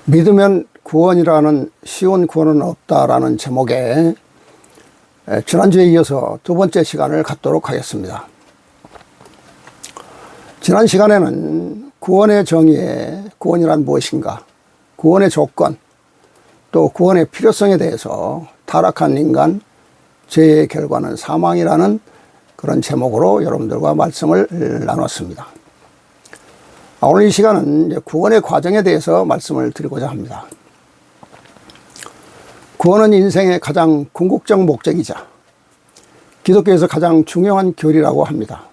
믿으면 구원이라는 쉬운 구원은 없다라는 제목의 지난주에 이어서 두 번째 시간을 갖도록 하겠습니다. 지난 시간에는 구원의 정의에 구원이란 무엇인가, 구원의 조건, 또 구원의 필요성에 대해서 타락한 인간, 죄의 결과는 사망이라는 그런 제목으로 여러분들과 말씀을 나눴습니다. 오늘 이 시간은 이제 구원의 과정에 대해서 말씀을 드리고자 합니다. 구원은 인생의 가장 궁극적 목적이자 기독교에서 가장 중요한 교리라고 합니다.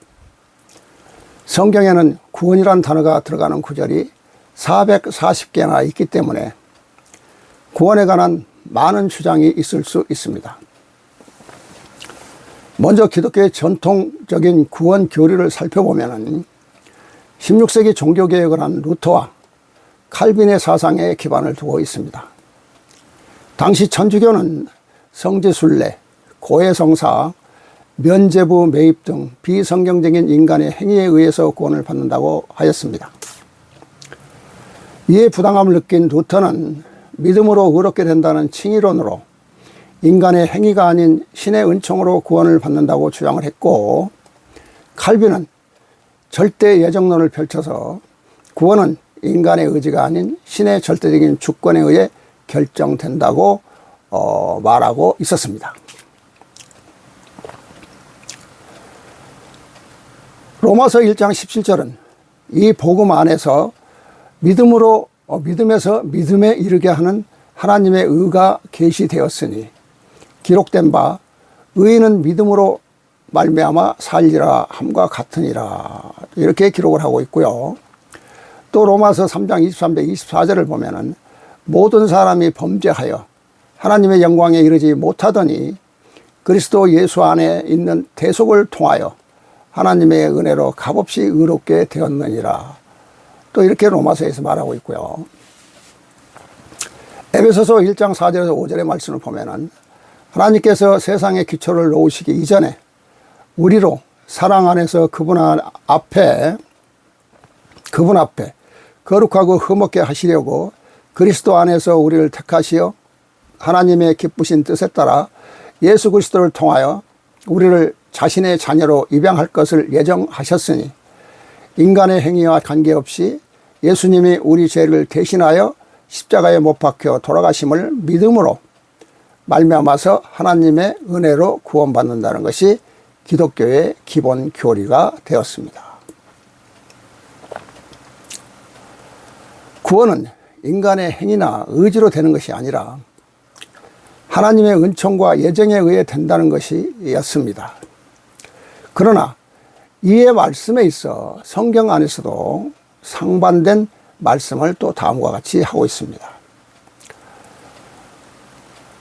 성경에는 구원이란 단어가 들어가는 구절이 440개나 있기 때문에 구원에 관한 많은 주장이 있을 수 있습니다. 먼저 기독교의 전통적인 구원 교리를 살펴보면 16세기 종교개혁을 한 루터와 칼빈의 사상에 기반을 두고 있습니다. 당시 천주교는 성지순례, 고해성사, 면죄부 매입 등 비성경적인 인간의 행위에 의해서 구원을 받는다고 하였습니다. 이에 부당함을 느낀 루터는 믿음으로 의롭게 된다는 칭의론으로 인간의 행위가 아닌 신의 은총으로 구원을 받는다고 주장을 했고, 칼빈은 절대 예정론을 펼쳐서 구원은 인간의 의지가 아닌 신의 절대적인 주권에 의해 결정된다고 말하고 있었습니다. 로마서 1장 17절은 이 복음 안에서 믿음에서 믿음에 이르게 하는 하나님의 의가 계시되었으니 기록된 바 의인은 믿음으로 말미암아 살리라 함과 같으니라, 이렇게 기록을 하고 있고요. 또 로마서 3장 23절 24절을 보면은 모든 사람이 범죄하여 하나님의 영광에 이르지 못하더니 그리스도 예수 안에 있는 대속을 통하여 하나님의 은혜로 값없이 의롭게 되었느니라, 또 이렇게 로마서에서 말하고 있고요. 에베소서 1장 4절에서 5절의 말씀을 보면은 하나님께서 세상의 기초를 놓으시기 이전에 우리로 사랑 안에서 그분 앞에 거룩하고 흠없게 하시려고 그리스도 안에서 우리를 택하시어 하나님의 기쁘신 뜻에 따라 예수 그리스도를 통하여 우리를 자신의 자녀로 입양할 것을 예정하셨으니 인간의 행위와 관계없이 예수님이 우리 죄를 대신하여 십자가에 못 박혀 돌아가심을 믿음으로 말미암아서 하나님의 은혜로 구원받는다는 것이 기독교의 기본 교리가 되었습니다. 구원은 인간의 행위나 의지로 되는 것이 아니라 하나님의 은총과 예정에 의해 된다는 것이었습니다. 그러나 이의 말씀에 있어 성경 안에서도 상반된 말씀을 또 다음과 같이 하고 있습니다.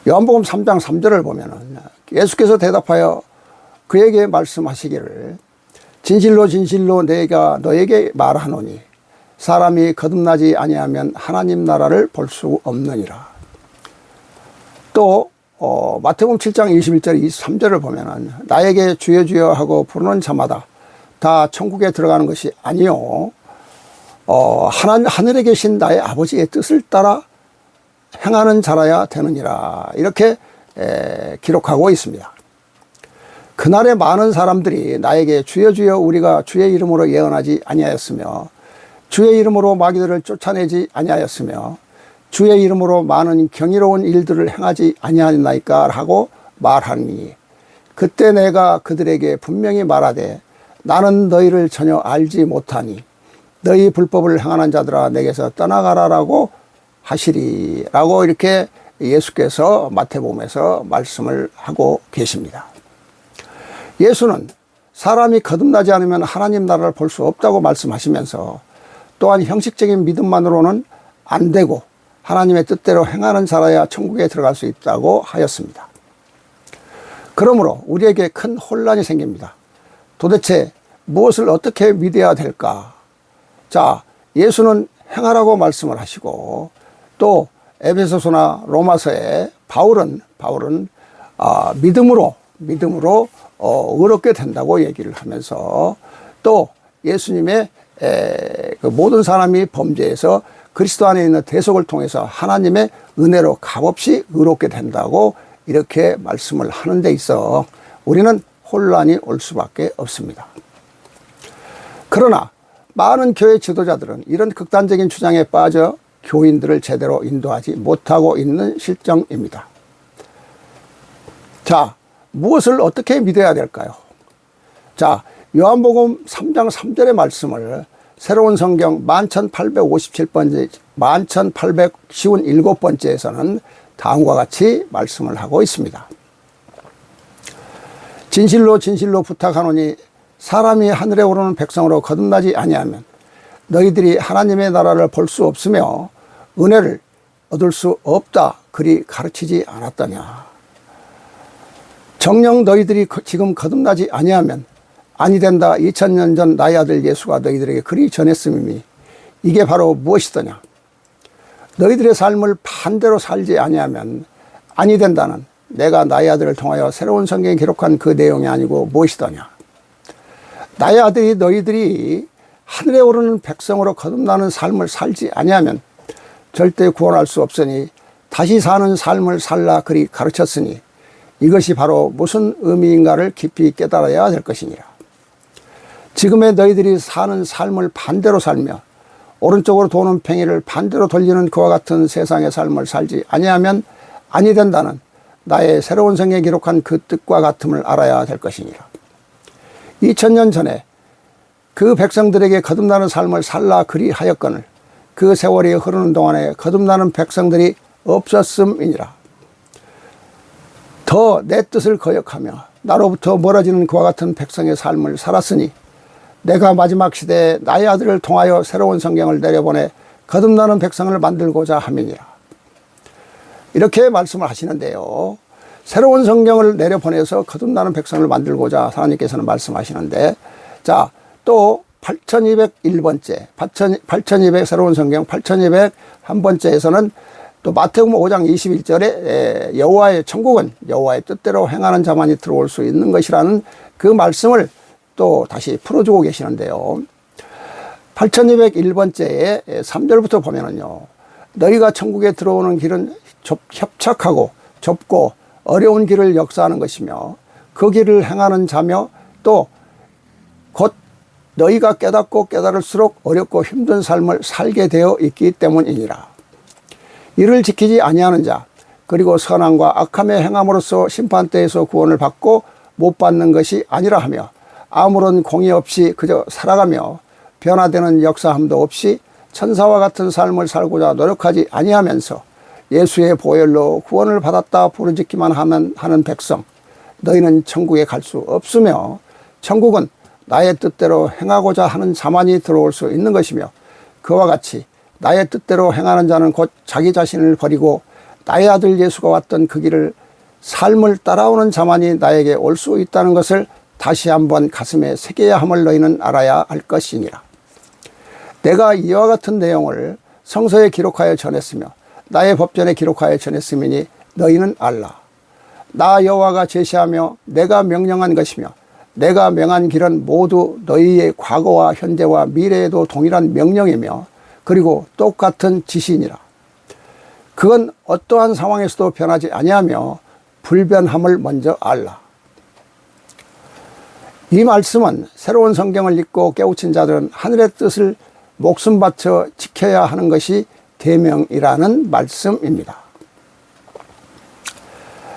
요한복음 3장 3절을 보면 예수께서 대답하여 그에게 말씀하시기를 진실로 진실로 내가 너에게 말하노니 사람이 거듭나지 아니하면 하나님 나라를 볼 수 없느니라. 또 마태복음 7장 21절 23절을 보면 나에게 주여 주여 하고 부르는 자마다 다 천국에 들어가는 것이 아니요 하늘에 계신 나의 아버지의 뜻을 따라 행하는 자라야 되느니라, 이렇게 기록하고 있습니다. 그날에 많은 사람들이 나에게 주여 주여 우리가 주의 이름으로 예언하지 아니하였으며 주의 이름으로 마귀들을 쫓아내지 아니하였으며 주의 이름으로 많은 경이로운 일들을 행하지 아니하였나이까 하고 말하니 그때 내가 그들에게 분명히 말하되 나는 너희를 전혀 알지 못하니 너희 불법을 행하는 자들아 내게서 떠나가라라고 하시리라고, 이렇게 예수께서 마태복음에서 말씀을 하고 계십니다. 예수는 사람이 거듭나지 않으면 하나님 나라를 볼 수 없다고 말씀하시면서 또한 형식적인 믿음만으로는 안 되고 하나님의 뜻대로 행하는 자라야 천국에 들어갈 수 있다고 하였습니다. 그러므로 우리에게 큰 혼란이 생깁니다. 도대체 무엇을 어떻게 믿어야 될까? 자, 예수는 행하라고 말씀을 하시고 또 에베소서나 로마서에 바울은 믿음으로 의롭게 된다고 얘기를 하면서 또 예수님의 그 모든 사람이 범죄해서 그리스도 안에 있는 대속을 통해서 하나님의 은혜로 값없이 의롭게 된다고 이렇게 말씀을 하는 데 있어 우리는 혼란이 올 수밖에 없습니다. 그러나 많은 교회 지도자들은 이런 극단적인 주장에 빠져 교인들을 제대로 인도하지 못하고 있는 실정입니다. 자, 무엇을 어떻게 믿어야 될까요? 자, 요한복음 3장 3절의 말씀을 새로운 성경 11,857번째, 11,857번째에서는 다음과 같이 말씀을 하고 있습니다. 진실로 진실로 부탁하노니 사람이 하늘에 오르는 백성으로 거듭나지 아니하면 너희들이 하나님의 나라를 볼 수 없으며 은혜를 얻을 수 없다 그리 가르치지 않았더냐. 정녕 너희들이 지금 거듭나지 아니하면 아니 된다. 2000년 전 나의 아들 예수가 너희들에게 그리 전했음이니 이게 바로 무엇이더냐. 너희들의 삶을 반대로 살지 아니하면 아니 된다는 내가 나의 아들을 통하여 새로운 성경에 기록한 그 내용이 아니고 무엇이더냐. 나의 아들이 너희들이 하늘에 오르는 백성으로 거듭나는 삶을 살지 아니하면 절대 구원할 수 없으니 다시 사는 삶을 살라 그리 가르쳤으니 이것이 바로 무슨 의미인가를 깊이 깨달아야 될 것이니라. 지금의 너희들이 사는 삶을 반대로 살며 오른쪽으로 도는 팽이를 반대로 돌리는 그와 같은 세상의 삶을 살지 아니하면 아니 된다는 나의 새로운 성경에 기록한 그 뜻과 같음을 알아야 될 것이니라. 2000년 전에 그 백성들에게 거듭나는 삶을 살라 그리 하였거늘 그 세월이 흐르는 동안에 거듭나는 백성들이 없었음이니라. 더 내 뜻을 거역하며 나로부터 멀어지는 그와 같은 백성의 삶을 살았으니 내가 마지막 시대에 나의 아들을 통하여 새로운 성경을 내려보내 거듭나는 백성을 만들고자 함이니라. 이렇게 말씀을 하시는데요. 새로운 성경을 내려보내서 거듭나는 백성을 만들고자 하나님께서는 말씀하시는데, 자, 또 8201번째, 8200 새로운 성경 8201번째에서는 또 마태복음 5장 21절에 여호와의 천국은 여호와의 뜻대로 행하는 자만이 들어올 수 있는 것이라는 그 말씀을 또 다시 풀어주고 계시는데요. 8201번째에 3절부터 보면은요. 너희가 천국에 들어오는 길은 협착하고 좁고 어려운 길을 역사하는 것이며 그 길을 행하는 자며 또 곧 너희가 깨닫고 깨달을수록 어렵고 힘든 삶을 살게 되어 있기 때문이니라. 이를 지키지 아니하는 자 그리고 선함과 악함의 행함으로써 심판대에서 구원을 받고 못 받는 것이 아니라 하며 아무런 공의 없이 그저 살아가며 변화되는 역사함도 없이 천사와 같은 삶을 살고자 노력하지 아니하면서 예수의 보혈로 구원을 받았다 부르짖기만 하는 백성, 너희는 천국에 갈 수 없으며 천국은 나의 뜻대로 행하고자 하는 자만이 들어올 수 있는 것이며 그와 같이 나의 뜻대로 행하는 자는 곧 자기 자신을 버리고 나의 아들 예수가 왔던 그 길을 삶을 따라오는 자만이 나에게 올 수 있다는 것을 다시 한번 가슴에 새겨야 함을 너희는 알아야 할 것이니라. 내가 이와 같은 내용을 성서에 기록하여 전했으며 나의 법전에 기록하여 전했음이니 너희는 알라. 나 여호와가 제시하며 내가 명령한 것이며 내가 명한 길은 모두 너희의 과거와 현재와 미래에도 동일한 명령이며 그리고 똑같은 지시니라. 그건 어떠한 상황에서도 변하지 아니하며 불변함을 먼저 알라. 이 말씀은 새로운 성경을 읽고 깨우친 자들은 하늘의 뜻을 목숨 바쳐 지켜야 하는 것이 계명이라는 말씀입니다.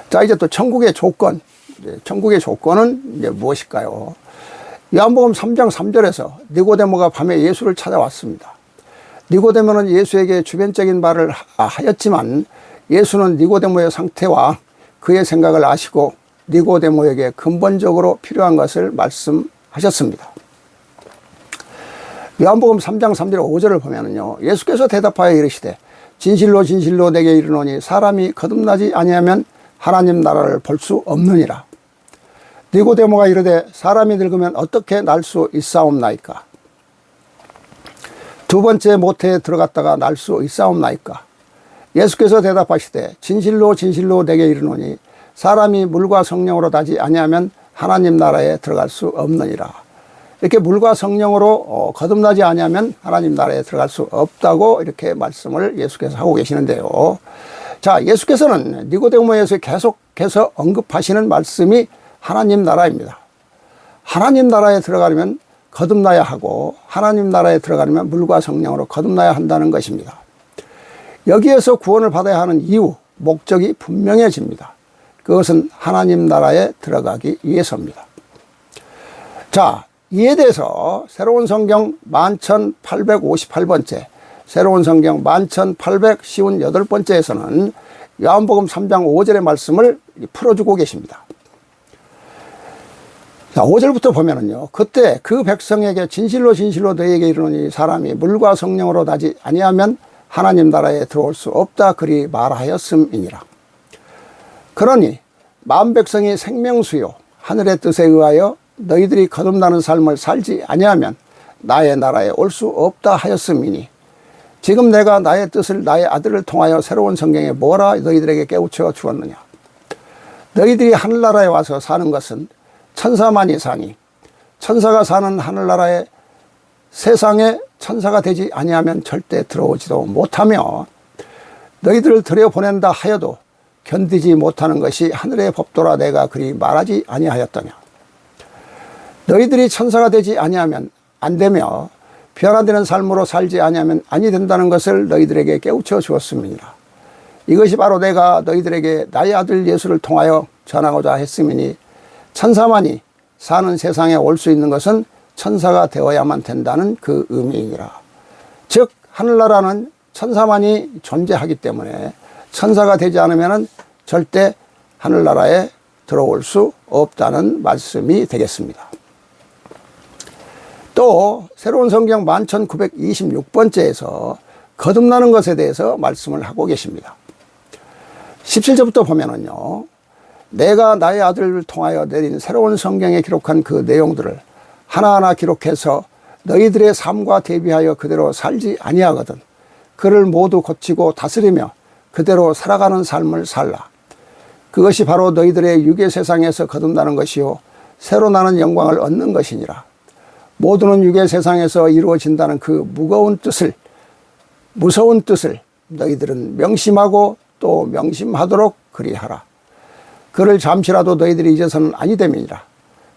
자, 이제 또 천국의 조건. 천국의 조건은 이제 무엇일까요? 요한복음 3장 3절에서 니고데모가 밤에 예수를 찾아왔습니다. 니고데모는 예수에게 주변적인 말을 하였지만 예수는 니고데모의 상태와 그의 생각을 아시고 니고데모에게 근본적으로 필요한 것을 말씀하셨습니다. 요한복음 3장 3절 5절을 보면은요. 예수께서 대답하여 이르시되 진실로 진실로 내게 이르노니 사람이 거듭나지 아니하면 하나님 나라를 볼 수 없느니라. 니고데모가 이르되 사람이 늙으면 어떻게 날 수 있사옵나이까? 두 번째 모태에 들어갔다가 날 수 있사옵나이까? 예수께서 대답하시되 진실로 진실로 내게 이르노니 사람이 물과 성령으로 나지 아니하면 하나님 나라에 들어갈 수 없느니라. 이렇게 물과 성령으로 거듭나지 아니하면 하나님 나라에 들어갈 수 없다고 이렇게 말씀을 예수께서 하고 계시는데요. 자, 예수께서는 니고데모에서 계속해서 언급하시는 말씀이 하나님 나라입니다. 하나님 나라에 들어가려면 거듭나야 하고 하나님 나라에 들어가려면 물과 성령으로 거듭나야 한다는 것입니다. 여기에서 구원을 받아야 하는 이유, 목적이 분명해집니다. 그것은 하나님 나라에 들어가기 위해서입니다. 자, 이에 대해서 새로운 성경 11,858번째, 새로운 성경 11,858번째에서는 요한복음 3장 5절의 말씀을 풀어주고 계십니다. 자, 5절부터 보면은요, 그때 그 백성에게 진실로 진실로 너희에게 이르노니 사람이 물과 성령으로 나지 아니하면 하나님 나라에 들어올 수 없다 그리 말하였음이니라. 그러니 만 백성이 생명수요 하늘의 뜻에 의하여 너희들이 거듭나는 삶을 살지 아니하면 나의 나라에 올 수 없다 하였음이니 지금 내가 나의 뜻을 나의 아들을 통하여 새로운 성경에 뭐라 너희들에게 깨우쳐 주었느냐. 너희들이 하늘나라에 와서 사는 것은 천사만이 사니 천사가 사는 하늘나라에 세상에 천사가 되지 아니하면 절대 들어오지도 못하며 너희들을 들여보낸다 하여도 견디지 못하는 것이 하늘의 법도라 내가 그리 말하지 아니하였더냐. 너희들이 천사가 되지 아니하면 안 되며 변화되는 삶으로 살지 아니하면 아니 된다는 것을 너희들에게 깨우쳐 주었음이니라. 이것이 바로 내가 너희들에게 나의 아들 예수를 통하여 전하고자 했음이니 천사만이 사는 세상에 올 수 있는 것은 천사가 되어야만 된다는 그 의미이니라. 즉 하늘나라는 천사만이 존재하기 때문에 천사가 되지 않으면 절대 하늘나라에 들어올 수 없다는 말씀이 되겠습니다. 또 새로운 성경 11,926번째에서 거듭나는 것에 대해서 말씀을 하고 계십니다. 17절부터 보면은요, 내가 나의 아들을 통하여 내린 새로운 성경에 기록한 그 내용들을 하나하나 기록해서 너희들의 삶과 대비하여 그대로 살지 아니하거든 그를 모두 고치고 다스리며 그대로 살아가는 삶을 살라. 그것이 바로 너희들의 육의 세상에서 거듭나는 것이요 새로 나는 영광을 얻는 것이니라. 모두는 육의 세상에서 이루어진다는 그 무서운 뜻을 너희들은 명심하고 또 명심하도록 그리하라. 그를 잠시라도 너희들이 잊어서는 아니 됨이니라.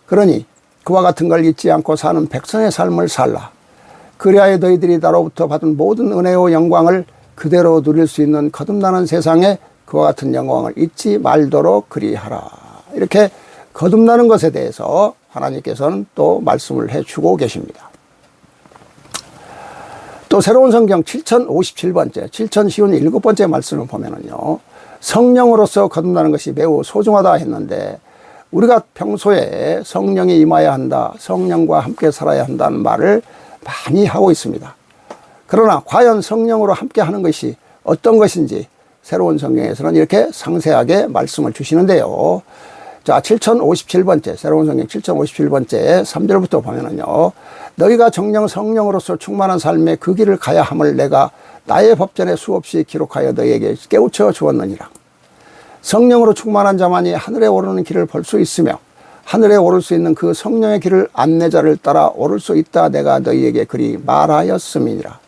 그러니 그와 같은 걸 잊지 않고 사는 백성의 삶을 살라. 그리하여 너희들이 나로부터 받은 모든 은혜와 영광을 그대로 누릴 수 있는 거듭나는 세상에 그와 같은 영광을 잊지 말도록 그리하라. 이렇게 거듭나는 것에 대해서 하나님께서는 또 말씀을 해주고 계십니다. 또 새로운 성경 7057번째, 7057번째 말씀을 보면은요, 성령으로서 거듭나는 것이 매우 소중하다 했는데 우리가 평소에 성령이 임하여야 한다, 성령과 함께 살아야 한다는 말을 많이 하고 있습니다. 그러나 과연 성령으로 함께 하는 것이 어떤 것인지 새로운 성경에서는 이렇게 상세하게 말씀을 주시는데요. 자, 7057번째, 새로운 성경 7057번째 3절부터 보면은요, 너희가 정령 성령으로서 충만한 삶의 그 길을 가야 함을 내가 나의 법전에 수없이 기록하여 너희에게 깨우쳐 주었느니라. 성령으로 충만한 자만이 하늘에 오르는 길을 볼 수 있으며 하늘에 오를 수 있는 그 성령의 길을 안내자를 따라 오를 수 있다 내가 너희에게 그리 말하였음이니라.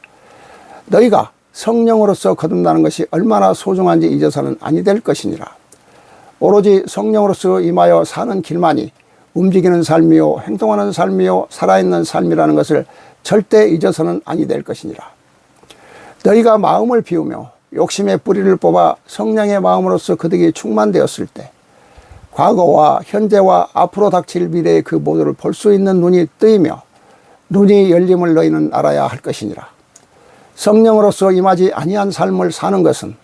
너희가 성령으로서 거듭나는 것이 얼마나 소중한지 잊어서는 아니 될 것이니라. 오로지 성령으로서 임하여 사는 길만이 움직이는 삶이요 행동하는 삶이요 살아있는 삶이라는 것을 절대 잊어서는 아니 될 것이니라. 너희가 마음을 비우며 욕심의 뿌리를 뽑아 성령의 마음으로서 그득이 충만되었을 때 과거와 현재와 앞으로 닥칠 미래의 그 모두를 볼 수 있는 눈이 뜨이며 눈이 열림을 너희는 알아야 할 것이니라. 성령으로서 임하지 아니한 삶을 사는 것은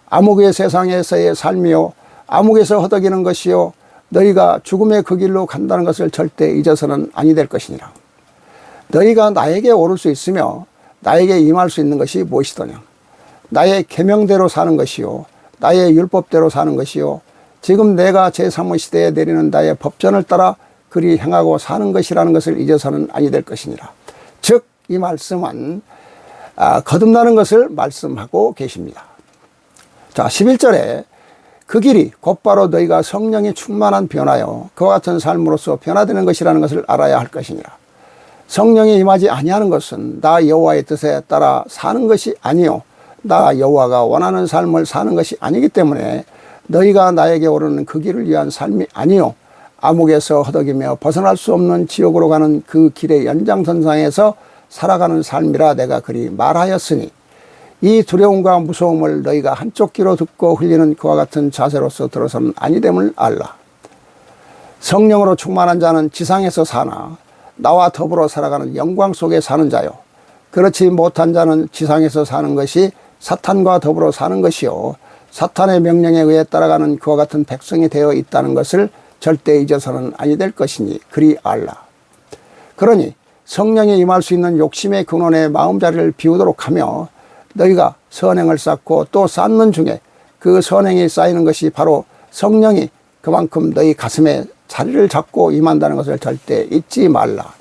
암흑의 세상에서의 삶이요 암흑에서 허덕이는 것이요 너희가 죽음의 그 길로 간다는 것을 절대 잊어서는 아니 될 것이니라. 너희가 나에게 오를 수 있으며 나에게 임할 수 있는 것이 무엇이더냐. 나의 계명대로 사는 것이요 나의 율법대로 사는 것이요 지금 내가 제3의 시대에 내리는 나의 법전을 따라 그리 행하고 사는 것이라는 것을 잊어서는 아니 될 것이니라. 즉 이 말씀은 거듭나는 것을 말씀하고 계십니다. 자, 11절에 그 길이 곧바로 너희가 성령이 충만한 변화요 그와 같은 삶으로서 변화되는 것이라는 것을 알아야 할 것이니라. 성령이 임하지 아니하는 것은 나 여호와의 뜻에 따라 사는 것이 아니요 나 여호와가 원하는 삶을 사는 것이 아니기 때문에 너희가 나에게 오르는 그 길을 위한 삶이 아니요 암흑에서 허덕이며 벗어날 수 없는 지옥으로 가는 그 길의 연장선상에서 살아가는 삶이라 내가 그리 말하였으니 이 두려움과 무서움을 너희가 한쪽 귀로 듣고 흘리는 그와 같은 자세로서 들어서는 아니됨을 알라. 성령으로 충만한 자는 지상에서 사나 나와 더불어 살아가는 영광 속에 사는 자요 그렇지 못한 자는 지상에서 사는 것이 사탄과 더불어 사는 것이요 사탄의 명령에 의해 따라가는 그와 같은 백성이 되어 있다는 것을 절대 잊어서는 아니 될 것이니 그리 알라. 그러니 성령이 임할 수 있는 욕심의 근원의 마음자리를 비우도록 하며 너희가 선행을 쌓고 또 쌓는 중에 그 선행이 쌓이는 것이 바로 성령이 그만큼 너희 가슴에 자리를 잡고 임한다는 것을 절대 잊지 말라.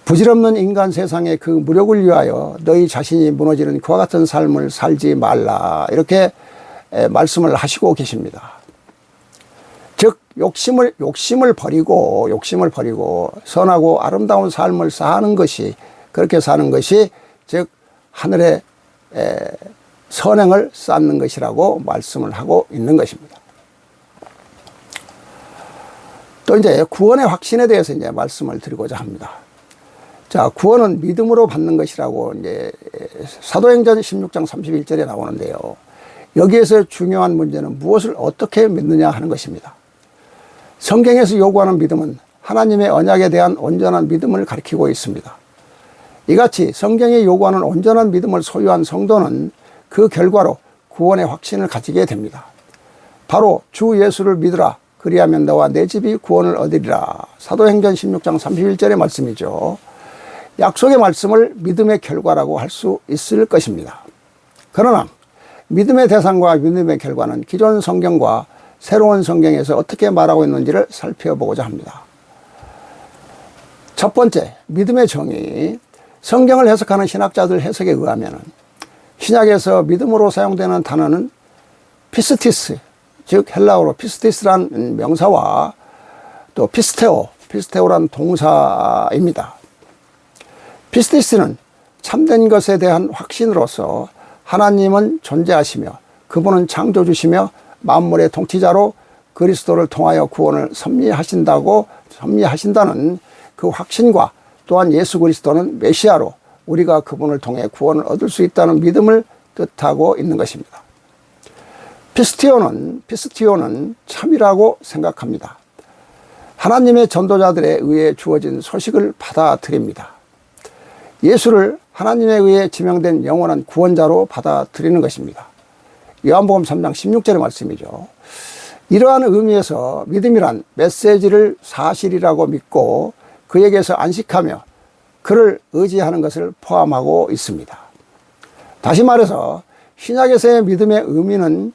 부질없는 인간 세상의 그 무력을 위하여 너희 자신이 무너지는 그와 같은 삶을 살지 말라. 이렇게 말씀을 하시고 계십니다. 즉 욕심을 버리고 선하고 아름다운 삶을 사는 것이 그렇게 사는 것이 즉 하늘에 선행을 쌓는 것이라고 말씀을 하고 있는 것입니다. 또 이제 구원의 확신에 대해서 이제 말씀을 드리고자 합니다. 자, 구원은 믿음으로 받는 것이라고 이제 사도행전 16장 31절에 나오는데요. 여기에서 중요한 문제는 무엇을 어떻게 믿느냐 하는 것입니다. 성경에서 요구하는 믿음은 하나님의 언약에 대한 온전한 믿음을 가리키고 있습니다. 이같이 성경이 요구하는 온전한 믿음을 소유한 성도는 그 결과로 구원의 확신을 가지게 됩니다. 바로 주 예수를 믿으라. 그리하면 너와 내 집이 구원을 얻으리라. 사도행전 16장 31절의 말씀이죠. 약속의 말씀을 믿음의 결과라고 할 수 있을 것입니다. 그러나 믿음의 대상과 믿음의 결과는 기존 성경과 새로운 성경에서 어떻게 말하고 있는지를 살펴보고자 합니다. 첫 번째, 믿음의 정의. 성경을 해석하는 신학자들 해석에 의하면 신약에서 믿음으로 사용되는 단어는 피스티스, 즉 헬라어로 피스티스란 명사와 또 피스테오란 동사입니다. 피스티스는 참된 것에 대한 확신으로서 하나님은 존재하시며 그분은 창조주시며 만물의 통치자로 그리스도를 통하여 구원을 섭리하신다는 그 확신과 또한 예수 그리스도는 메시아로 우리가 그분을 통해 구원을 얻을 수 있다는 믿음을 뜻하고 있는 것입니다. 피스티오는 참이라고 생각합니다. 하나님의 전도자들에 의해 주어진 소식을 받아들입니다. 예수를 하나님에 의해 지명된 영원한 구원자로 받아들이는 것입니다. 요한복음 3장 16절의 말씀이죠. 이러한 의미에서 믿음이란 메시지를 사실이라고 믿고 그에게서 안식하며 그를 의지하는 것을 포함하고 있습니다. 다시 말해서 신약에서의 믿음의 의미는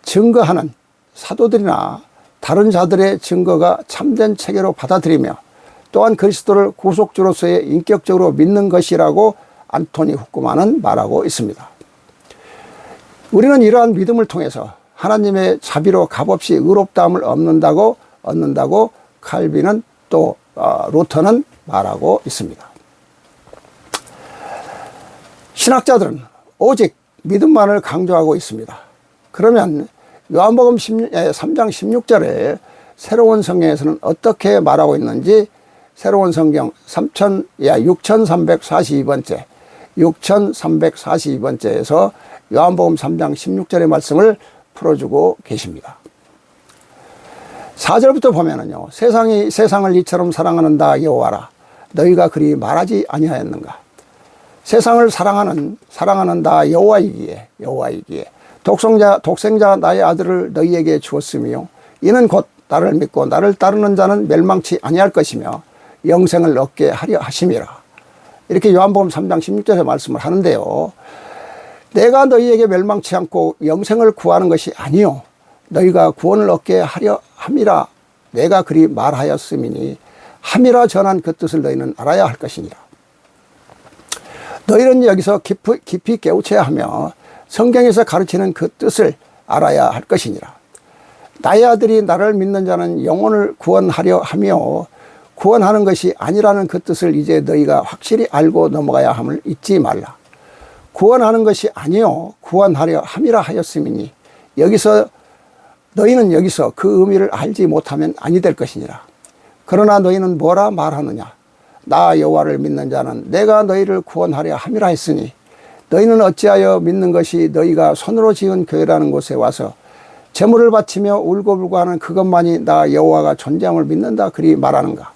증거하는 사도들이나 다른 자들의 증거가 참된 체계로 받아들이며 또한 그리스도를 구속주로서의 인격적으로 믿는 것이라고 안토니 후쿠만은 말하고 있습니다. 우리는 이러한 믿음을 통해서 하나님의 자비로 값없이 의롭다함을 얻는다고 칼빈은 또 루터는 말하고 있습니다. 신학자들은 오직 믿음만을 강조하고 있습니다. 그러면 요한복음 3장 16절에 새로운 성경에서는 어떻게 말하고 있는지 새로운 성경 6342번째에서 요한복음 3장 16절의 말씀을 풀어주고 계십니다. 4절부터 보면은요, 세상을 이처럼 사랑하는다 여호와라. 너희가 그리 말하지 아니하였는가. 세상을 사랑하는 다 여호와이기에 독생자 나의 아들을 너희에게 주었으며 이는 곧 나를 믿고 나를 따르는 자는 멸망치 아니할 것이며 영생을 얻게 하려 하심이라. 이렇게 요한복음 3장 16절에 말씀을 하는데요. 내가 너희에게 멸망치 않고 영생을 구하는 것이 아니요 너희가 구원을 얻게 하려 함이라. 내가 그리 말하였음이니 함이라 전한 그 뜻을 너희는 알아야 할 것이니라. 너희는 여기서 깊이 깨우쳐야 하며 성경에서 가르치는 그 뜻을 알아야 할 것이니라. 나의 아들이 나를 믿는 자는 영혼을 구원하려 하며 구원하는 것이 아니라는 그 뜻을 이제 너희가 확실히 알고 넘어가야 함을 잊지 말라. 구원하는 것이 아니요 구원하려 함이라 하였음이니 너희는 여기서 그 의미를 알지 못하면 아니 될 것이니라. 그러나 너희는 뭐라 말하느냐. 나 여호와를 믿는 자는 내가 너희를 구원하려 함이라 했으니 너희는 어찌하여 믿는 것이 너희가 손으로 지은 교회라는 곳에 와서 제물을 바치며 울고불고 하는 그것만이 나 여호와가 존재함을 믿는다 그리 말하는가.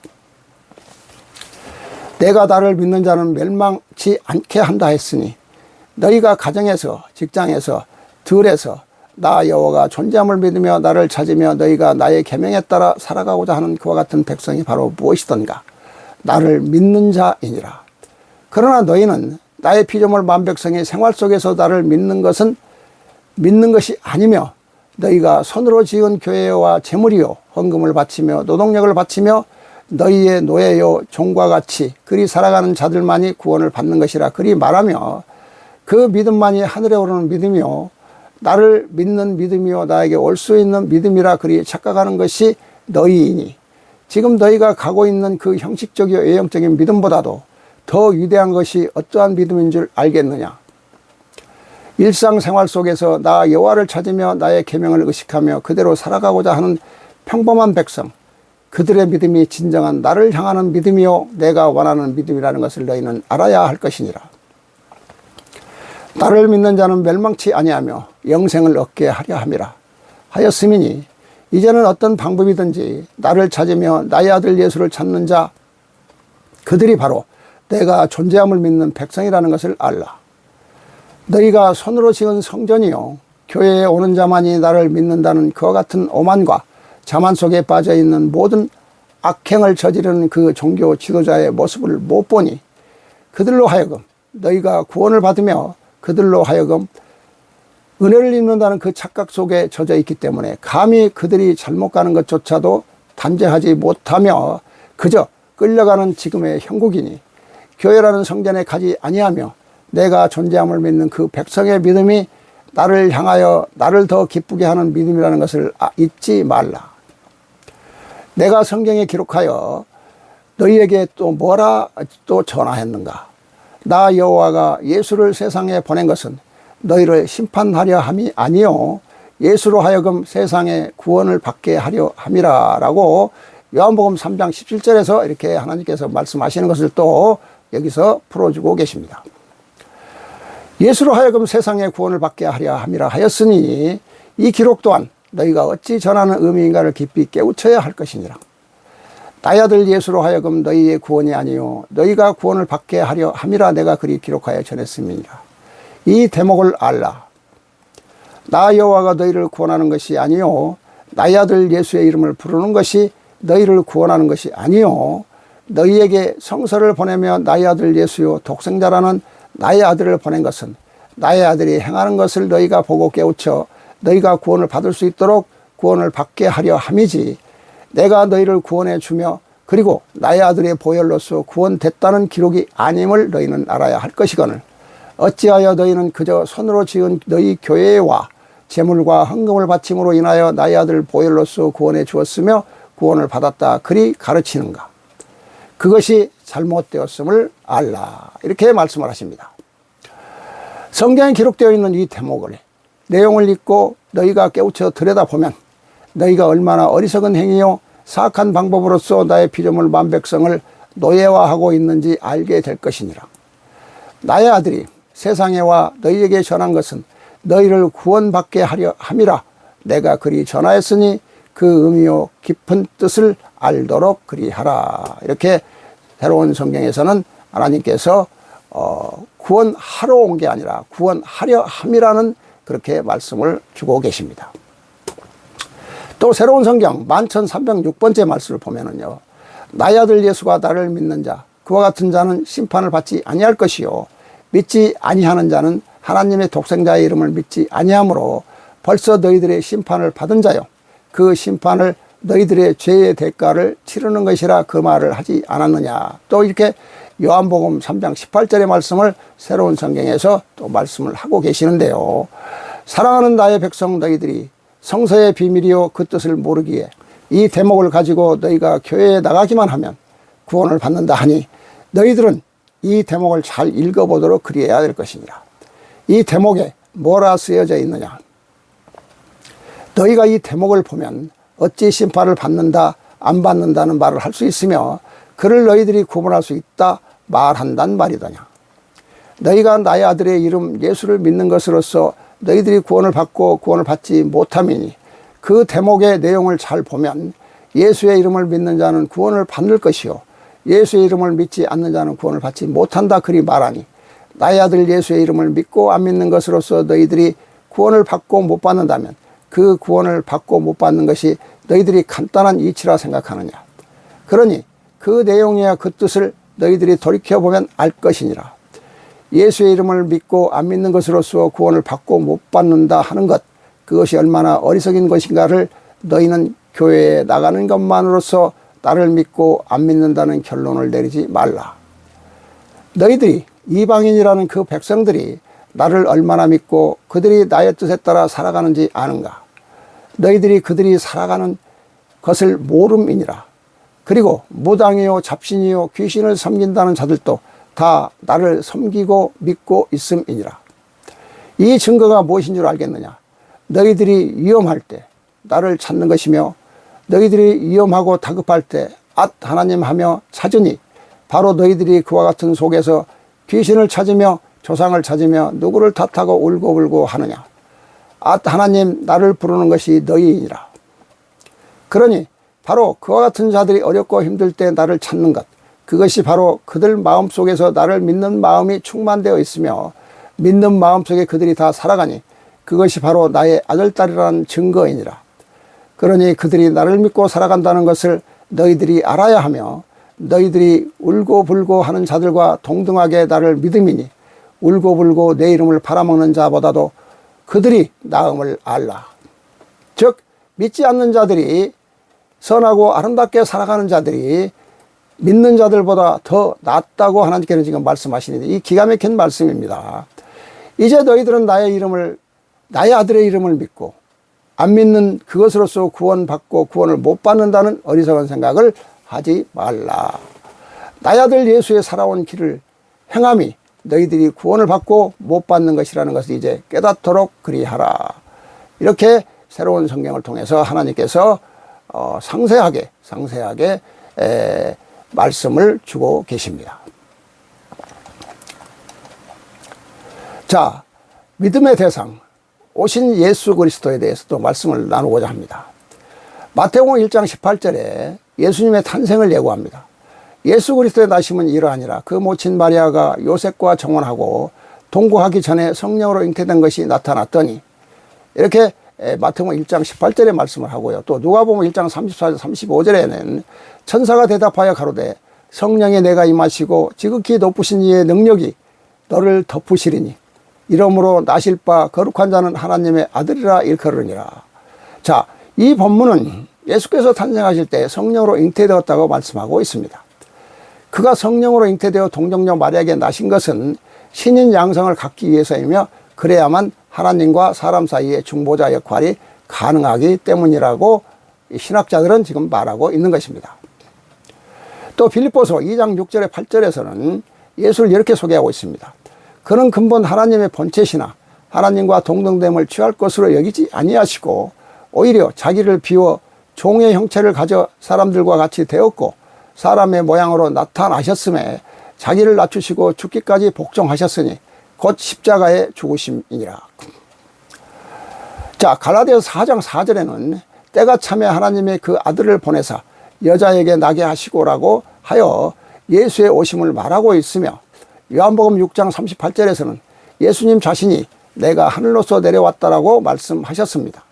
내가 나를 믿는 자는 멸망치 않게 한다 했으니 너희가 가정에서 직장에서 들에서 나 여호와가 존재함을 믿으며 나를 찾으며 너희가 나의 계명에 따라 살아가고자 하는 그와 같은 백성이 바로 무엇이던가. 나를 믿는 자이니라. 그러나 너희는 나의 피조물 만백성의 생활 속에서 나를 믿는 것이 아니며 너희가 손으로 지은 교회와 제물이요 헌금을 바치며 노동력을 바치며 너희의 노예요 종과 같이 그리 살아가는 자들만이 구원을 받는 것이라 그리 말하며 그 믿음만이 하늘에 오르는 믿음이요 나를 믿는 믿음이요 나에게 올 수 있는 믿음이라 그리 착각하는 것이 너희이니 지금 너희가 가고 있는 그 형식적이요 외형적인 믿음보다도 더 위대한 것이 어떠한 믿음인 줄 알겠느냐. 일상생활 속에서 나 여호와를 찾으며 나의 계명을 의식하며 그대로 살아가고자 하는 평범한 백성, 그들의 믿음이 진정한 나를 향하는 믿음이요 내가 원하는 믿음이라는 것을 너희는 알아야 할 것이니라. 나를 믿는 자는 멸망치 아니하며 영생을 얻게 하려 함이라 하였음이니 이제는 어떤 방법이든지 나를 찾으며 나의 아들 예수를 찾는 자 그들이 바로 내가 존재함을 믿는 백성이라는 것을 알라. 너희가 손으로 지은 성전이요 교회에 오는 자만이 나를 믿는다는 그와 같은 오만과 자만 속에 빠져있는 모든 악행을 저지르는 그 종교 지도자의 모습을 못 보니 그들로 하여금 너희가 구원을 받으며 그들로 하여금 은혜를 입는다는 그 착각 속에 젖어 있기 때문에 감히 그들이 잘못 가는 것조차도 단죄하지 못하며 그저 끌려가는 지금의 형국이니 교회라는 성전에 가지 아니하며 내가 존재함을 믿는 그 백성의 믿음이 나를 향하여 나를 더 기쁘게 하는 믿음이라는 것을 잊지 말라. 내가 성경에 기록하여 너희에게 또 뭐라 또 전하였는가. 나 여호와가 예수를 세상에 보낸 것은 너희를 심판하려 함이 아니요 예수로 하여금 세상에 구원을 받게 하려 함이라 라고 요한복음 3장 17절에서 이렇게 하나님께서 말씀하시는 것을 또 여기서 풀어주고 계십니다. 예수로 하여금 세상에 구원을 받게 하려 함이라 하였으니 이 기록 또한 너희가 어찌 전하는 의미인가를 깊이 깨우쳐야 할 것이니라. 나의 아들 예수로 하여금 너희의 구원이 아니요 너희가 구원을 받게 하려 함이라 내가 그리 기록하여 전했음이니라. 이 대목을 알라. 나 여호와가 너희를 구원하는 것이 아니요 나의 아들 예수의 이름을 부르는 것이 너희를 구원하는 것이 아니요 너희에게 성서를 보내며 나의 아들 예수요 독생자라는 나의 아들을 보낸 것은 나의 아들이 행하는 것을 너희가 보고 깨우쳐 너희가 구원을 받을 수 있도록 구원을 받게 하려 함이지 내가 너희를 구원해 주며 그리고 나의 아들의 보혈로서 구원됐다는 기록이 아님을 너희는 알아야 할 것이거늘 어찌하여 너희는 그저 손으로 지은 너희 교회와 제물과 헌금을 바침으로 인하여 나의 아들 보혈로서 구원해 주었으며 구원을 받았다 그리 가르치는가. 그것이 잘못되었음을 알라. 이렇게 말씀을 하십니다. 성경에 기록되어 있는 이 대목을 내용을 읽고 너희가 깨우쳐 들여다보면 너희가 얼마나 어리석은 행위요 사악한 방법으로서 나의 피조물 만백성을 노예화하고 있는지 알게 될 것이니라. 나의 아들이 세상에 와 너희에게 전한 것은 너희를 구원받게 하려 함이라 내가 그리 전하였으니 그 의미요 깊은 뜻을 알도록 그리하라. 이렇게 새로운 성경에서는 하나님께서 구원하러 온 게 아니라 구원하려 함이라는 그렇게 말씀을 주고 계십니다. 또 새로운 성경 11,306번째 말씀을 보면은요. 나의 아들 예수가 나를 믿는 자 그와 같은 자는 심판을 받지 아니할 것이요 믿지 아니하는 자는 하나님의 독생자의 이름을 믿지 아니하므로 벌써 너희들의 심판을 받은 자요 그 심판을 너희들의 죄의 대가를 치르는 것이라 그 말을 하지 않았느냐. 또 이렇게 요한복음 3장 18절의 말씀을 새로운 성경에서 또 말씀을 하고 계시는데요. 사랑하는 나의 백성 너희들이 성서의 비밀이요 그 뜻을 모르기에 이 대목을 가지고 너희가 교회에 나가기만 하면 구원을 받는다 하니 너희들은 이 대목을 잘 읽어보도록 그리해야 될 것이니라. 이 대목에 뭐라 쓰여져 있느냐? 너희가 이 대목을 보면 어찌 심판을 받는다 안 받는다는 말을 할 수 있으며 그를 너희들이 구분할 수 있다 말한단 말이더냐. 너희가 나의 아들의 이름 예수를 믿는 것으로서 너희들이 구원을 받고 구원을 받지 못함이니 그 대목의 내용을 잘 보면 예수의 이름을 믿는 자는 구원을 받을 것이요 예수의 이름을 믿지 않는 자는 구원을 받지 못한다 그리 말하니 나의 아들 예수의 이름을 믿고 안 믿는 것으로서 너희들이 구원을 받고 못 받는다면 그 구원을 받고 못 받는 것이 너희들이 간단한 이치라 생각하느냐. 그러니 그 내용이야 그 뜻을 너희들이 돌이켜보면 알 것이니라. 예수의 이름을 믿고 안 믿는 것으로서 구원을 받고 못 받는다 하는 것, 그것이 얼마나 어리석인 것인가를 너희는 교회에 나가는 것만으로서 나를 믿고 안 믿는다는 결론을 내리지 말라. 너희들이 이방인이라는 그 백성들이 나를 얼마나 믿고 그들이 나의 뜻에 따라 살아가는지 아는가. 너희들이 그들이 살아가는 것을 모름이니라. 그리고 무당이요 잡신이요 귀신을 섬긴다는 자들도 다 나를 섬기고 믿고 있음이니라. 이 증거가 무엇인 줄 알겠느냐. 너희들이 위험할 때 나를 찾는 것이며 너희들이 위험하고 다급할 때 앗 하나님 하며 찾으니 바로 너희들이 그와 같은 속에서 귀신을 찾으며 조상을 찾으며 누구를 탓하고 울고불고 하느냐. 앗 하나님 나를 부르는 것이 너희이니라. 그러니 바로 그와 같은 자들이 어렵고 힘들 때 나를 찾는 것, 그것이 바로 그들 마음속에서 나를 믿는 마음이 충만되어 있으며 믿는 마음속에 그들이 다 살아가니 그것이 바로 나의 아들딸이라는 증거이니라. 그러니 그들이 나를 믿고 살아간다는 것을 너희들이 알아야 하며 너희들이 울고불고 하는 자들과 동등하게 나를 믿음이니 울고불고 내 이름을 팔아먹는 자보다도 그들이 나음을 알라. 즉 믿지 않는 자들이 선하고 아름답게 살아가는 자들이 믿는 자들보다 더 낫다고 하나님께는 지금 말씀하시는데 이 기가 막힌 말씀입니다. 이제 너희들은 나의 아들의 이름을 믿고 안 믿는 그것으로서 구원받고 구원을 못 받는다는 어리석은 생각을 하지 말라. 나의 아들 예수의 살아온 길을 행함이 너희들이 구원을 받고 못 받는 것이라는 것을 이제 깨닫도록 그리하라. 이렇게 새로운 성경을 통해서 하나님께서 상세하게 말씀을 주고 계십니다. 자, 믿음의 대상 오신 예수 그리스도에 대해서 또 말씀을 나누고자 합니다. 마태복음 1장 18절에 예수님의 탄생을 예고합니다. 예수 그리스도의 나심은 이러하니라. 그 모친 마리아가 요셉과 정혼하고 동거하기 전에 성령으로 잉태된 것이 나타났더니, 이렇게 마태복음 1장 18절에 말씀을 하고요. 또 누가복음 1장 34절 35절에는 천사가 대답하여 가로되 성령의 내가 임하시고 지극히 높으신 이의 능력이 너를 덮으시리니 이러므로 나실 바 거룩한 자는 하나님의 아들이라 일컬으니라. 자, 이 본문은 예수께서 탄생하실 때 성령으로 잉태되었다고 말씀하고 있습니다. 그가 성령으로 잉태되어 동정녀 마리아에게 나신 것은 신인 양성을 갖기 위해서이며 그래야만 하나님과 사람 사이의 중보자 역할이 가능하기 때문이라고 신학자들은 지금 말하고 있는 것입니다. 또 빌립보서 2장 6절에 8절에서는 예수를 이렇게 소개하고 있습니다. 그는 근본 하나님의 본체시나 하나님과 동등됨을 취할 것으로 여기지 아니하시고 오히려 자기를 비워 종의 형체를 가져 사람들과 같이 되었고 사람의 모양으로 나타나셨음에 자기를 낮추시고 죽기까지 복종하셨으니 곧 십자가에 죽으심이니라. 자, 갈라디아서 4장 4절에는 때가 차면 하나님의 그 아들을 보내사 여자에게 나게 하시고라고 하여 예수의 오심을 말하고 있으며 요한복음 6장 38절에서는 예수님 자신이 내가 하늘로서 내려왔다라고 말씀하셨습니다.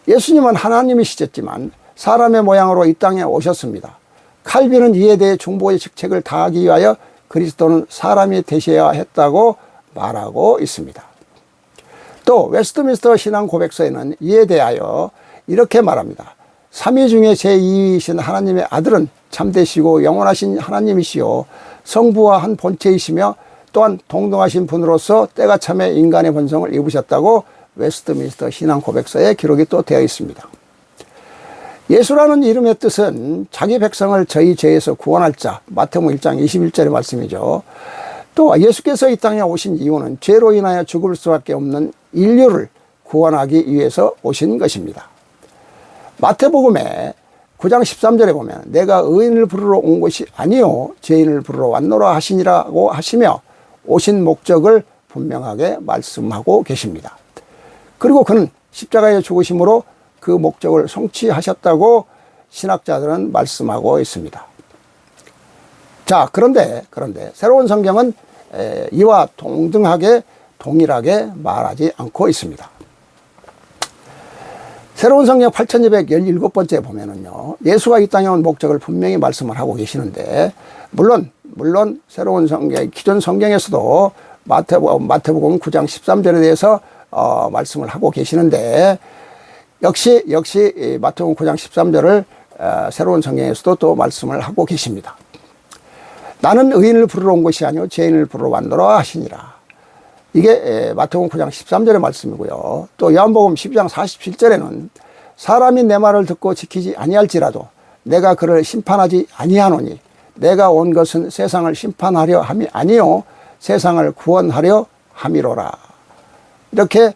예수님은 하나님이시지만 사람의 모양으로 이 땅에 오셨습니다. 칼빈은 이에 대해 중보의 직책을 다하기 위하여 그리스도는 사람이 되셔야 했다고 말하고 있습니다. 또 웨스트민스터 신앙 고백서에는 이에 대하여 이렇게 말합니다. 삼위 중에 제2위이신 하나님의 아들은 참되시고 영원하신 하나님이시요 성부와 한 본체이시며 또한 동등하신 분으로서 때가 참에 인간의 본성을 입으셨다고 웨스트민스터 신앙 고백서에 기록이 또 되어 있습니다. 예수라는 이름의 뜻은 자기 백성을 저희 죄에서 구원할 자, 마태복음 1장 21절의 말씀이죠. 또 예수께서 이 땅에 오신 이유는 죄로 인하여 죽을 수밖에 없는 인류를 구원하기 위해서 오신 것입니다. 마태복음에 9장 13절에 보면 내가 의인을 부르러 온 것이 아니요 죄인을 부르러 왔노라 하시니라고 하시며 오신 목적을 분명하게 말씀하고 계십니다. 그리고 그는 십자가에 죽으심으로 그 목적을 성취하셨다고 신학자들은 말씀하고 있습니다. 자, 그런데 새로운 성경은 이와 동일하게 말하지 않고 있습니다. 새로운 성경 8217번째 보면은요, 예수가 이 땅에 온 목적을 분명히 말씀을 하고 계시는데, 물론 새로운 성경, 기존 성경에서도 마태복음 9장 13절에 대해서 말씀을 하고 계시는데, 역시 마태복음 9장 13절을 새로운 성경에서도 또 말씀을 하고 계십니다. 나는 의인을 부르러 온 것이 아니요 죄인을 부르러 왔노라 하시니라. 이게 마태복음 9장 13절의 말씀이고요. 또 요한복음 12장 47절에는 사람이 내 말을 듣고 지키지 아니할지라도 내가 그를 심판하지 아니하노니 내가 온 것은 세상을 심판하려 함이 아니요 세상을 구원하려 함이로라. 이렇게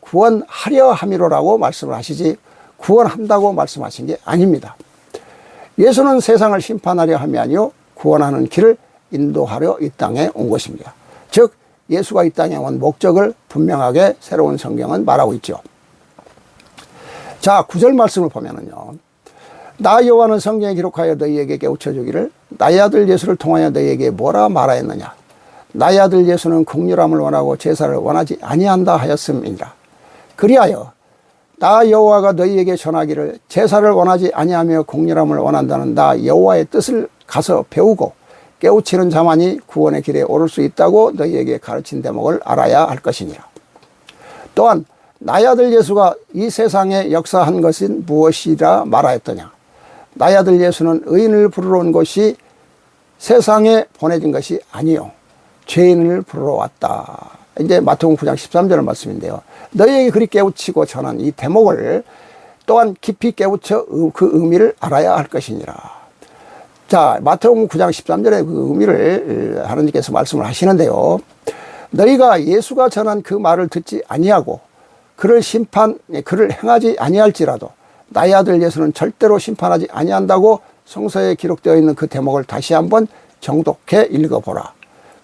구원하려 함이로라고 말씀을 하시지 구원한다고 말씀하신 게 아닙니다. 예수는 세상을 심판하려 함이 아니요 구원하는 길을 인도하려 이 땅에 온 것입니다. 즉 예수가 이 땅에 온 목적을 분명하게 새로운 성경은 말하고 있죠. 자, 9절 말씀을 보면은요. 나 여호와는 성경에 기록하여 너희에게 깨우쳐 주기를 나의 아들 예수를 통하여 너희에게 뭐라 말하였느냐. 나의 아들 예수는 긍휼함을 원하고 제사를 원하지 아니한다 하였음이니라. 그리하여 나 여호와가 너희에게 전하기를 제사를 원하지 아니하며 긍휼함을 원한다는 나 여호와의 뜻을 가서 배우고 깨우치는 자만이 구원의 길에 오를 수 있다고 너희에게 가르친 대목을 알아야 할 것이니라. 또한 나의 아들 예수가 이 세상에 역사한 것은 무엇이라 말하였더냐. 나의 아들 예수는 의인을 부르러 온 것이 세상에 보내진 것이 아니요 죄인을 부르러 왔다. 이제 마태복음 9장 13절 말씀인데요. 너희에게 그리 깨우치고 전한 이 대목을 또한 깊이 깨우쳐 그 의미를 알아야 할 것이니라. 자, 마태복음 9장 13절의 그 의미를 하나님께서 말씀을 하시는데요. 너희가 예수가 전한 그 말을 듣지 아니하고 그를 행하지 아니할지라도 나의 아들 예수는 절대로 심판하지 아니한다고 성서에 기록되어 있는 그 대목을 다시 한번 정독해 읽어보라.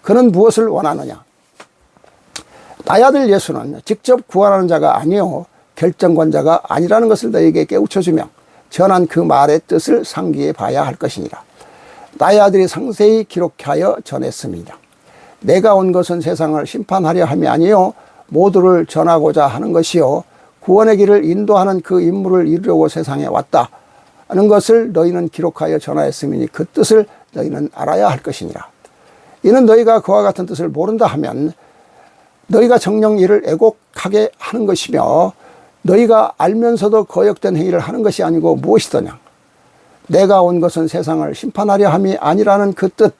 그는 무엇을 원하느냐? 나의 아들 예수는 직접 구원하는 자가 아니요 결정권자가 아니라는 것을 너희에게 깨우쳐주며 전한 그 말의 뜻을 상기해 봐야 할 것이니라. 나의 아들이 상세히 기록하여 전했습니다. 내가 온 것은 세상을 심판하려 함이 아니요 모두를 전하고자 하는 것이요 구원의 길을 인도하는 그 임무를 이루려고 세상에 왔다 하는 것을 너희는 기록하여 전하였으니 그 뜻을 너희는 알아야 할 것이니라. 이는 너희가 그와 같은 뜻을 모른다 하면 너희가 정녕 이를 애곡하게 하는 것이며 너희가 알면서도 거역된 행위를 하는 것이 아니고 무엇이더냐. 내가 온 것은 세상을 심판하려 함이 아니라는 그 뜻.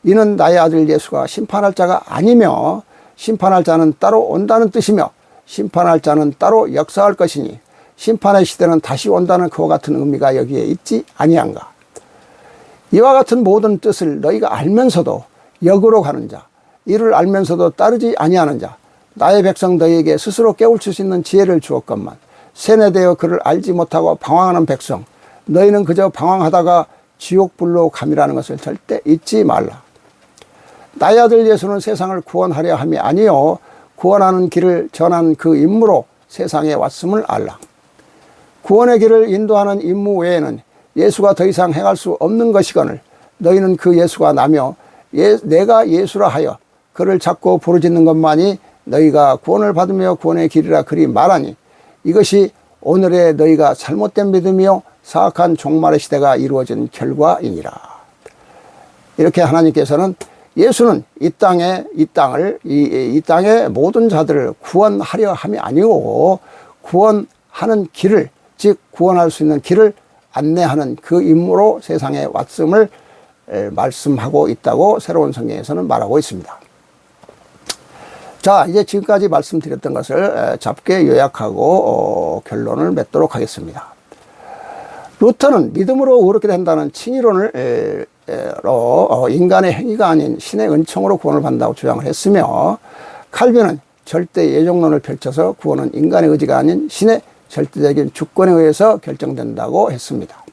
이는 나의 아들 예수가 심판할 자가 아니며 심판할 자는 따로 온다는 뜻이며 심판할 자는 따로 역사할 것이니 심판의 시대는 다시 온다는 그와 같은 의미가 여기에 있지 아니한가. 이와 같은 모든 뜻을 너희가 알면서도 역으로 가는 자, 이를 알면서도 따르지 아니하는 자, 나의 백성 너희에게 스스로 깨우칠 수 있는 지혜를 주었건만 세뇌되어 그를 알지 못하고 방황하는 백성, 너희는 그저 방황하다가 지옥불로 감이라는 것을 절대 잊지 말라. 나의 아들 예수는 세상을 구원하려 함이 아니요 구원하는 길을 전한 그 임무로 세상에 왔음을 알라. 구원의 길을 인도하는 임무 외에는 예수가 더 이상 행할 수 없는 것이거늘 너희는 그 예수가 나며 내가 예수라 하여 그를 찾고 부르짖는 것만이 너희가 구원을 받으며 구원의 길이라 그리 말하니 이것이 오늘의 너희가 잘못된 믿음이요 사악한 종말의 시대가 이루어진 결과이니라. 이렇게 하나님께서는 예수는 이 땅의 모든 자들을 구원하려 함이 아니고 구원하는 길을, 즉 구원할 수 있는 길을 안내하는 그 임무로 세상에 왔음을 말씀하고 있다고 새로운 성경에서는 말하고 있습니다. 자, 이제 지금까지 말씀드렸던 것을 짧게 요약하고 결론을 맺도록 하겠습니다. 루터는 믿음으로 의롭게 된다는 칭의론을 인간의 행위가 아닌 신의 은총으로 구원을 받는다고 주장을 했으며, 칼빈은 절대 예정론을 펼쳐서 구원은 인간의 의지가 아닌 신의 절대적인 주권에 의해서 결정된다고 했습니다.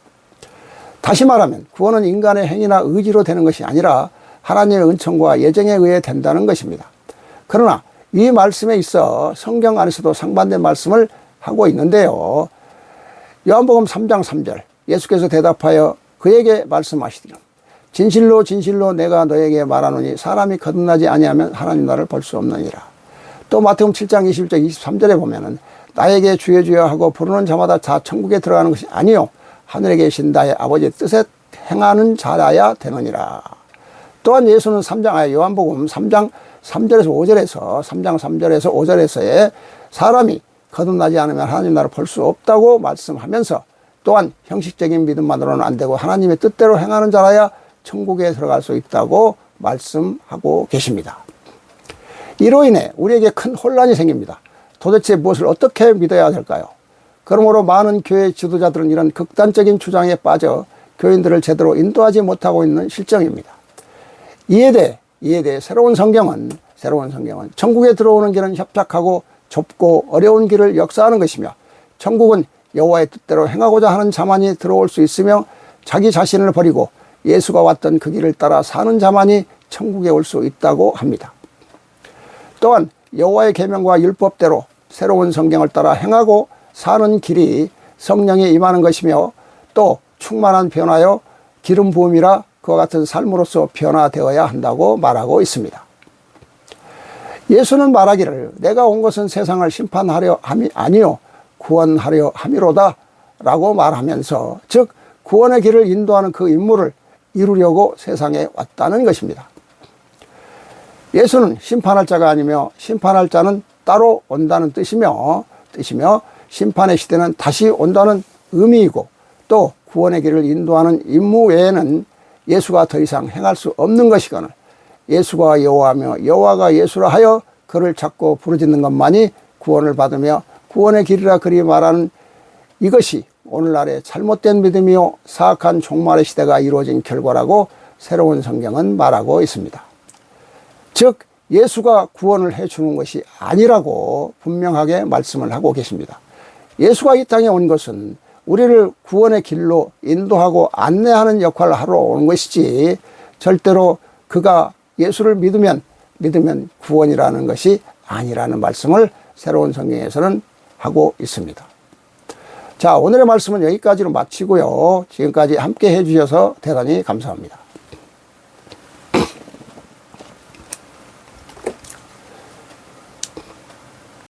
다시 말하면 구원은 인간의 행위나 의지로 되는 것이 아니라 하나님의 은총과 예정에 의해 된다는 것입니다. 그러나 이 말씀에 있어 성경 안에서도 상반된 말씀을 하고 있는데요. 요한복음 3장 3절 예수께서 대답하여 그에게 말씀하시기를 진실로 진실로 내가 너에게 말하노니 사람이 거듭나지 아니하면 하나님 나라를 볼 수 없느니라. 또 마태복음 7장 21절 23절에 보면은 나에게 주여 주여 하고 부르는 자마다 다 천국에 들어가는 것이 아니요 하늘에 계신 나의 아버지의 뜻에 행하는 자라야 되느니라. 또한 예수는 요한복음 3장 3절에서 5절에서 3장 3절에서 5절에서의 사람이 거듭나지 않으면 하나님 나라를 볼 수 없다고 말씀하면서 또한 형식적인 믿음만으로는 안 되고 하나님의 뜻대로 행하는 자라야 천국에 들어갈 수 있다고 말씀하고 계십니다. 이로 인해 우리에게 큰 혼란이 생깁니다. 도대체 무엇을 어떻게 믿어야 될까요? 그러므로 많은 교회 지도자들은 이런 극단적인 주장에 빠져 교인들을 제대로 인도하지 못하고 있는 실정입니다. 이에 대해 새로운 성경은 천국에 들어오는 길은 협착하고 좁고 어려운 길을 역사하는 것이며, 천국은 여호와의 뜻대로 행하고자 하는 자만이 들어올 수 있으며, 자기 자신을 버리고 예수가 왔던 그 길을 따라 사는 자만이 천국에 올 수 있다고 합니다. 또한 여호와의 계명과 율법대로 새로운 성경을 따라 행하고 사는 길이 성령이 임하는 것이며, 또 충만한 변화요 기름 부음이라 그와 같은 삶으로서 변화되어야 한다고 말하고 있습니다. 예수는 말하기를 내가 온 것은 세상을 심판하려 함이 아니요 구원하려 함이로다 라고 말하면서, 즉 구원의 길을 인도하는 그 임무를 이루려고 세상에 왔다는 것입니다. 예수는 심판할 자가 아니며 심판할 자는 따로 온다는 뜻이며 심판의 시대는 다시 온다는 의미이고, 또 구원의 길을 인도하는 임무 외에는 예수가 더 이상 행할 수 없는 것이거늘 예수가 여호와며 여호와가 예수라 하여 그를 찾고 부르짖는 것만이 구원을 받으며 구원의 길이라 그리 말하는 이것이 오늘날의 잘못된 믿음이요 사악한 종말의 시대가 이루어진 결과라고 새로운 성경은 말하고 있습니다. 즉 예수가 구원을 해주는 것이 아니라고 분명하게 말씀을 하고 계십니다. 예수가 이 땅에 온 것은 우리를 구원의 길로 인도하고 안내하는 역할을 하러 오는 것이지, 절대로 그가 예수를 믿으면 구원이라는 것이 아니라는 말씀을 새로운 성경에서는 하고 있습니다. 자, 오늘의 말씀은 여기까지로 마치고요. 지금까지 함께 해주셔서 대단히 감사합니다.